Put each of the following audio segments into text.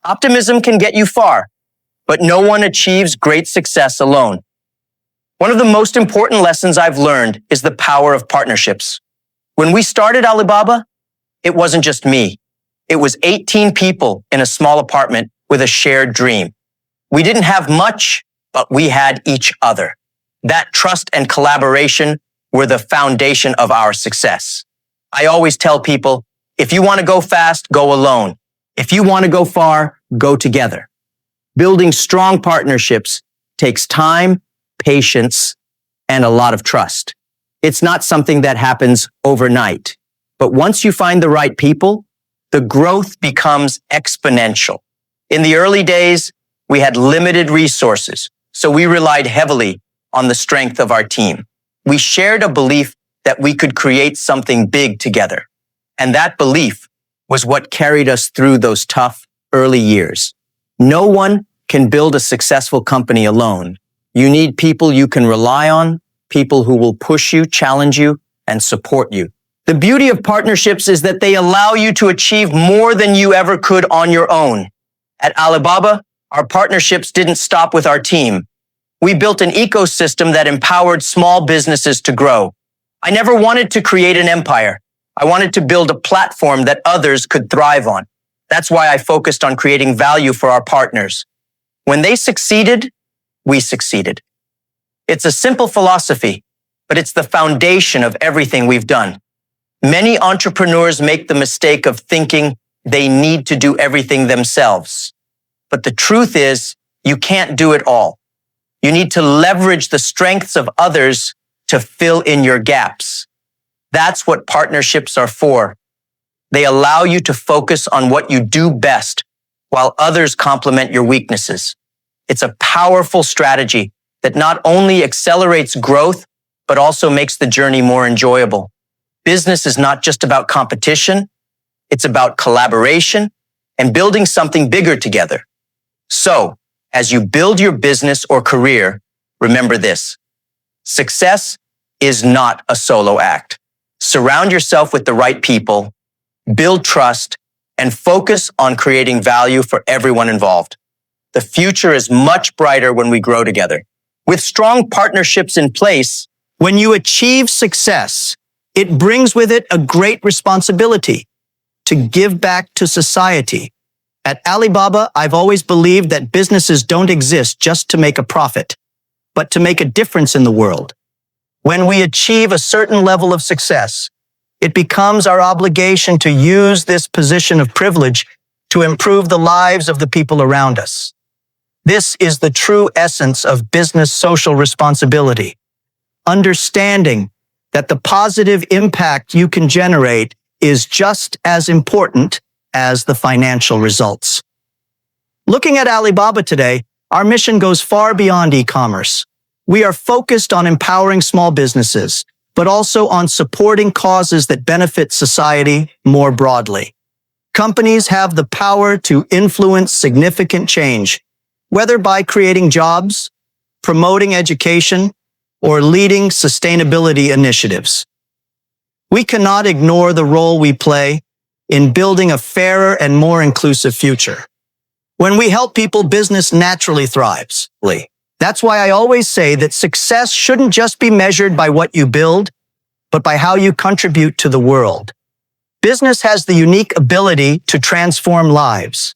Optimism can get you far, but no one achieves great success alone. One of the most important lessons I've learned is the power of partnerships. When we started Alibaba, it wasn't just me. It was 18 people in a small apartment with a shared dream. We didn't have much, but we had each other. That trust and collaboration were the foundation of our success. I always tell people, if you want to go fast, go alone. If you want to go far, go together. Building strong partnerships takes time, patience, and a lot of trust. It's not something that happens overnight. But once you find the right people, the growth becomes exponential. In the early days, we had limited resources, so we relied heavily on the strength of our team. We shared a belief that we could create something big together. And that belief was what carried us through those tough early years. No one can build a successful company alone. You need people you can rely on, people who will push you, challenge you, and support you. The beauty of partnerships is that they allow you to achieve more than you ever could on your own. At Alibaba, our partnerships didn't stop with our team. We built an ecosystem that empowered small businesses to grow. I never wanted to create an empire. I wanted to build a platform that others could thrive on. That's why I focused on creating value for our partners. When they succeeded, we succeeded. It's a simple philosophy, but it's the foundation of everything we've done. Many entrepreneurs make the mistake of thinking they need to do everything themselves. But the truth is, you can't do it all. You need to leverage the strengths of others to fill in your gaps. That's what partnerships are for. They allow you to focus on what you do best while others complement your weaknesses. It's a powerful strategy that not only accelerates growth, but also makes the journey more enjoyable. Business is not just about competition. It's about collaboration and building something bigger together. So, as you build your business or career, remember this: success is not a solo act. Surround yourself with the right people, build trust, and focus on creating value for everyone involved. The future is much brighter when we grow together. With strong partnerships in place, when you achieve success, it brings with it a great responsibility to give back to society. At Alibaba, I've always believed that businesses don't exist just to make a profit, but to make a difference in the world. When we achieve a certain level of success, it becomes our obligation to use this position of privilege to improve the lives of the people around us. This is the true essence of business social responsibility. Understanding that the positive impact you can generate is just as important as the financial results. Looking at Alibaba today, our mission goes far beyond e-commerce. We are focused on empowering small businesses, but also on supporting causes that benefit society more broadly. Companies have the power to influence significant change, whether by creating jobs, promoting education, or leading sustainability initiatives. We cannot ignore the role we play in building a fairer and more inclusive future. When we help people, business naturally thrives. That's why I always say that success shouldn't just be measured by what you build, but by how you contribute to the world. Business has the unique ability to transform lives,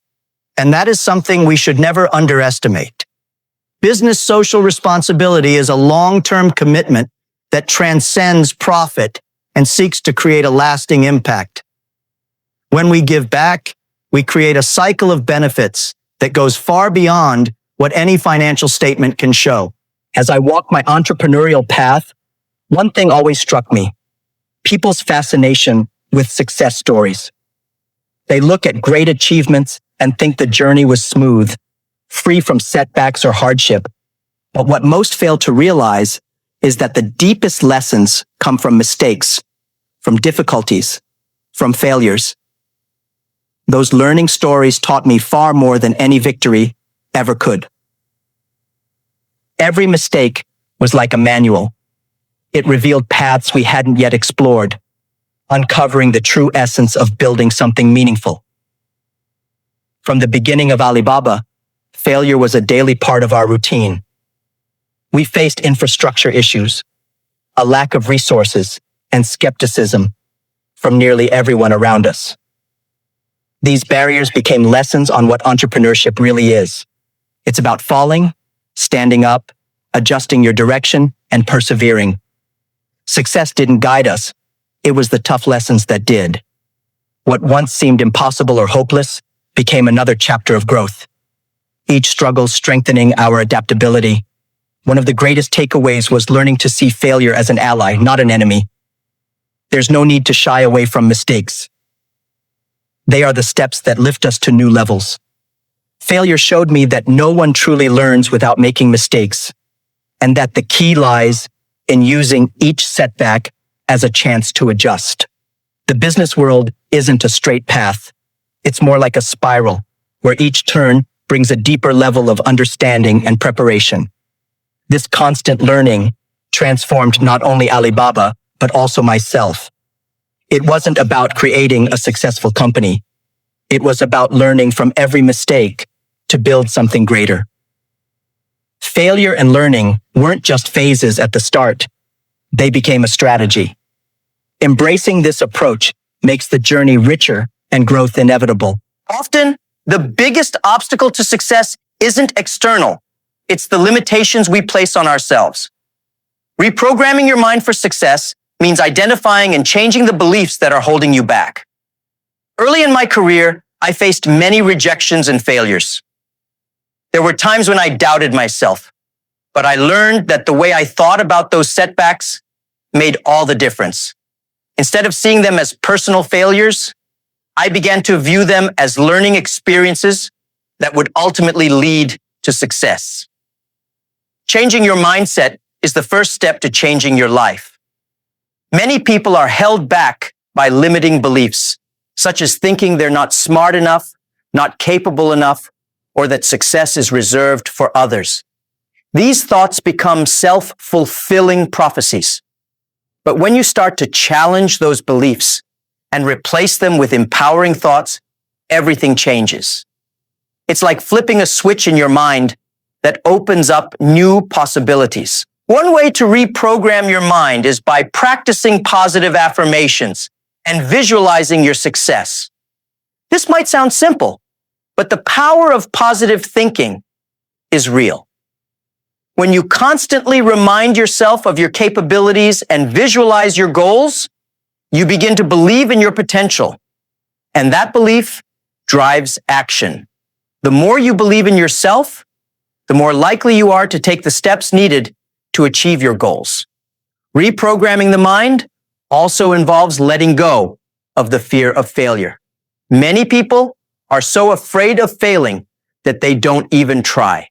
and that is something we should never underestimate. Business social responsibility is a long-term commitment that transcends profit and seeks to create a lasting impact. When we give back, we create a cycle of benefits that goes far beyond what any financial statement can show. As I walk my entrepreneurial path, one thing always struck me: people's fascination with success stories. They look at great achievements and think the journey was smooth, free from setbacks or hardship. But what most fail to realize is that the deepest lessons come from mistakes, from difficulties, from failures. Those learning stories taught me far more than any victory ever could. Every mistake was like a manual. It revealed paths we hadn't yet explored, uncovering the true essence of building something meaningful. From the beginning of Alibaba, failure was a daily part of our routine. We faced infrastructure issues, a lack of resources, and skepticism from nearly everyone around us. These barriers became lessons on what entrepreneurship really is. It's about falling, standing up, adjusting your direction, and persevering. Success didn't guide us. It was the tough lessons that did. What once seemed impossible or hopeless became another chapter of growth. Each struggle strengthening our adaptability. One of the greatest takeaways was learning to see failure as an ally, not an enemy. There's no need to shy away from mistakes. They are the steps that lift us to new levels. Failure showed me that no one truly learns without making mistakes, and that the key lies in using each setback as a chance to adjust. The business world isn't a straight path. It's more like a spiral, where each turn brings a deeper level of understanding and preparation. This constant learning transformed not only Alibaba, but also myself. It wasn't about creating a successful company. It was about learning from every mistake to build something greater. Failure and learning weren't just phases at the start. They became a strategy. Embracing this approach makes the journey richer and growth inevitable. Often, the biggest obstacle to success isn't external. It's the limitations we place on ourselves. Reprogramming your mind for success means identifying and changing the beliefs that are holding you back. Early in my career, I faced many rejections and failures. There were times when I doubted myself, but I learned that the way I thought about those setbacks made all the difference. Instead of seeing them as personal failures, I began to view them as learning experiences that would ultimately lead to success. Changing your mindset is the first step to changing your life. Many people are held back by limiting beliefs, such as thinking they're not smart enough, not capable enough, or that success is reserved for others. These thoughts become self-fulfilling prophecies. But when you start to challenge those beliefs and replace them with empowering thoughts, everything changes. It's like flipping a switch in your mind that opens up new possibilities. One way to reprogram your mind is by practicing positive affirmations and visualizing your success. This might sound simple, but the power of positive thinking is real. When you constantly remind yourself of your capabilities and visualize your goals, you begin to believe in your potential, and that belief drives action. The more you believe in yourself, the more likely you are to take the steps needed to achieve your goals. Reprogramming the mind also involves letting go of the fear of failure. Many people are so afraid of failing that they don't even try.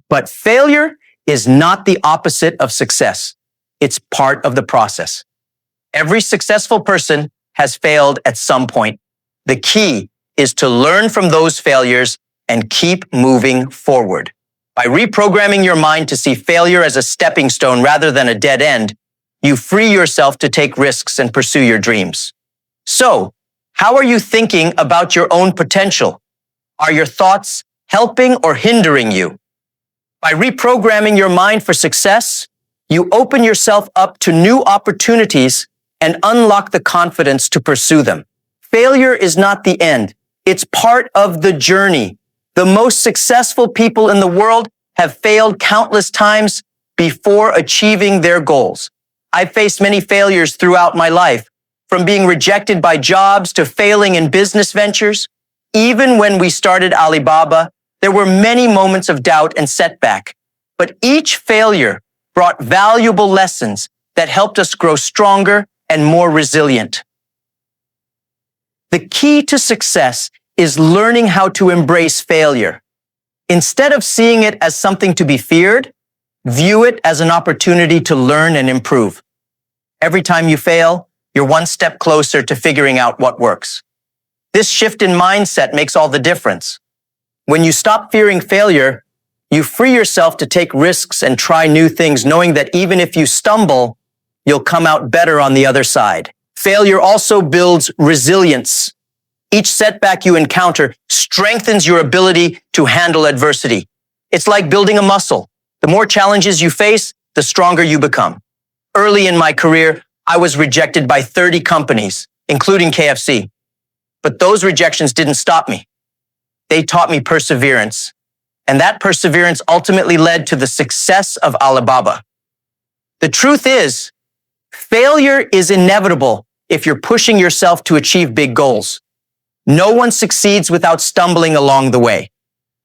But failure is not the opposite of success. It's part of the process. Every successful person has failed at some point. The key is to learn from those failures and keep moving forward. By reprogramming your mind to see failure as a stepping stone rather than a dead end, you free yourself to take risks and pursue your dreams. So, how are you thinking about your own potential? Are your thoughts helping or hindering you? By reprogramming your mind for success, you open yourself up to new opportunities and unlock the confidence to pursue them. Failure is not the end. It's part of the journey. The most successful people in the world have failed countless times before achieving their goals. I've faced many failures throughout my life, from being rejected by jobs to failing in business ventures. Even when we started Alibaba, there were many moments of doubt and setback, but each failure brought valuable lessons that helped us grow stronger and more resilient. The key to success is learning how to embrace failure. Instead of seeing it as something to be feared, view it as an opportunity to learn and improve. Every time you fail, you're one step closer to figuring out what works. This shift in mindset makes all the difference. When you stop fearing failure, you free yourself to take risks and try new things, knowing that even if you stumble, you'll come out better on the other side. Failure also builds resilience. Each setback you encounter strengthens your ability to handle adversity. It's like building a muscle. The more challenges you face, the stronger you become. Early in my career, I was rejected by 30 companies, including KFC. But those rejections didn't stop me. They taught me perseverance. And that perseverance ultimately led to the success of Alibaba. The truth is, failure is inevitable if you're pushing yourself to achieve big goals. No one succeeds without stumbling along the way.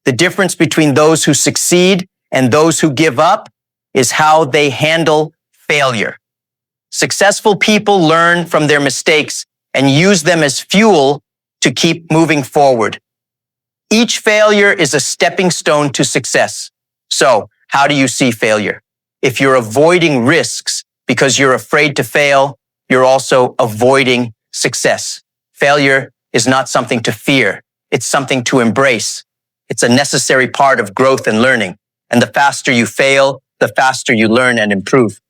The difference between those who succeed and those who give up is how they handle failure. Successful people learn from their mistakes and use them as fuel to keep moving forward. Each failure is a stepping stone to success. So, how do you see failure? If you're avoiding risks because you're afraid to fail, you're also avoiding success. Failure is not something to fear. It's something to embrace. It's a necessary part of growth and learning. And the faster you fail, the faster you learn and improve.